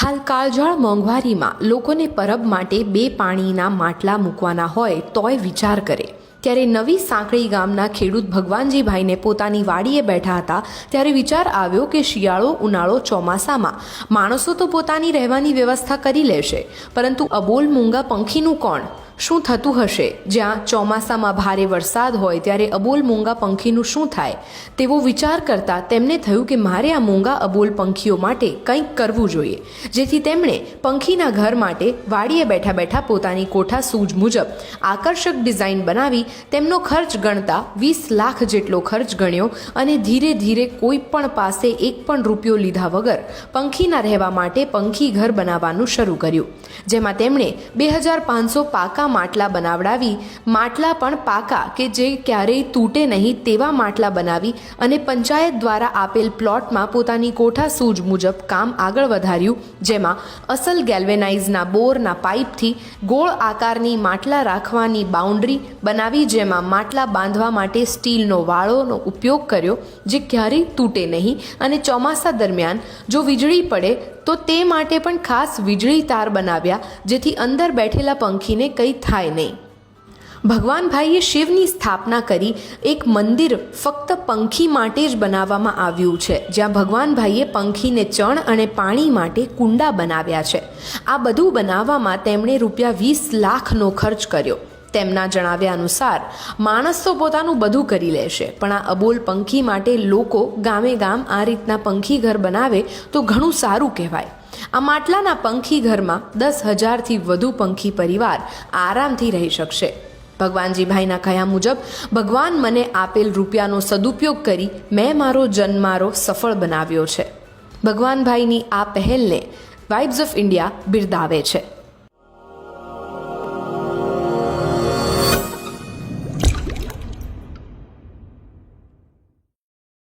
હાલ કાળઝાળ મોંઘવારીમાં લોકોને પરબ માટે 2 પાણીના માટલા મૂકવાના હોય તોય વિચાર કરે। ત્યારે નવી સાંકળી ગામના ખેડૂત ભગવાનજીભાઈને પોતાની વાડીએ બેઠા હતા ત્યારે વિચાર આવ્યો કે શિયાળો ઉનાળો ચોમાસામાં માણસો તો પોતાની રહેવાની વ્યવસ્થા કરી લેશે, પરંતુ અબોલ મૂંગા પંખીનું કોણ? શું થતું હશે? જ્યાં ચોમાસામાં ભારે વરસાદ હોય ત્યારે અબોલ મૂંગા પંખીનું શું થાય? તેવો વિચાર કરતા તેમને થયું કે મારે આ મૂંગા અબોલ પંખીઓ માટે કંઈક કરવું જોઈએ, જેથી તેમણે પંખીના ઘર માટે વાડીએ બેઠા બેઠા પોતાની કોઠા સૂઝ મુજબ આકર્ષક ડિઝાઇન બનાવી તેમનો ખર્ચ ગણતા 20 લાખ જેટલો ખર્ચ ગણ્યો અને ધીરે ધીરે કોઈ પણ પાસે એક પણ રૂપિયો લીધા વગર પંખીના રહેવા માટે પંખી ઘર બનાવવાનું શરૂ કર્યું, જેમાં તેમણે 2500 પાકા માટલા બનાવડાવી માટલા પણ પાકા કે જે ક્યારેય તૂટે નહીં તેવા માટલા બનાવી અને પંચાયત દ્વારા આપેલ પ્લોટમાં પોતાની કોઠા સૂઝ મુજબ કામ આગળ વધાર્યું, જેમાં અસલ ગેલ્વેનાઇઝના બોરના પાઇપથી ગોળ આકારની માટલા રાખવાની બાઉન્ડ્રી બનાવી, જેમાં માટલા બાંધવા માટે સ્ટીલનો વાળોનો ઉપયોગ કર્યો જે ક્યારેય તૂટે નહીં, અને ચોમાસા દરમિયાન જો વીજળી પડે તો તે માટે પણ ખાસ વીજળી તાર બનાવ્યા જેથી અંદર બેઠેલા પંખીને કંઈ થાય નહીં। ભગવાનભાઈએ શિવની સ્થાપના કરી એક મંદિર ફક્ત પંખી માટે જ બનાવવામાં આવ્યું છે, જ્યાં ભગવાનભાઈએ પંખીને ચણ અને પાણી માટે કુંડા બનાવ્યા છે। આ બધું બનાવવામાં તેમણે ₹20 લાખનો ખર્ચ કર્યો। તેમના જણાવ્યા અનુસાર માણસ તો પોતાનું બધું કરી લેશે, પણ આ અબોલ પંખી માટે લોકો ગામે ગામ આ રીતના પંખી ઘર બનાવે તો ઘણું સારું કહેવાય। આ માટલાના પંખી ઘરમાં 10,000થી વધુ પંખી પરિવાર આરામથી રહી શકશે। ભગવાનજીભાઈના કહ્યા મુજબ ભગવાન મને આપેલ રૂપિયાનો સદુપયોગ કરી મેં મારો જન્મારો સફળ બનાવ્યો છે। ભગવાનભાઈની આ પહેલને વાઇબ્સ ઓફ ઇન્ડિયા બિરદાવે છે।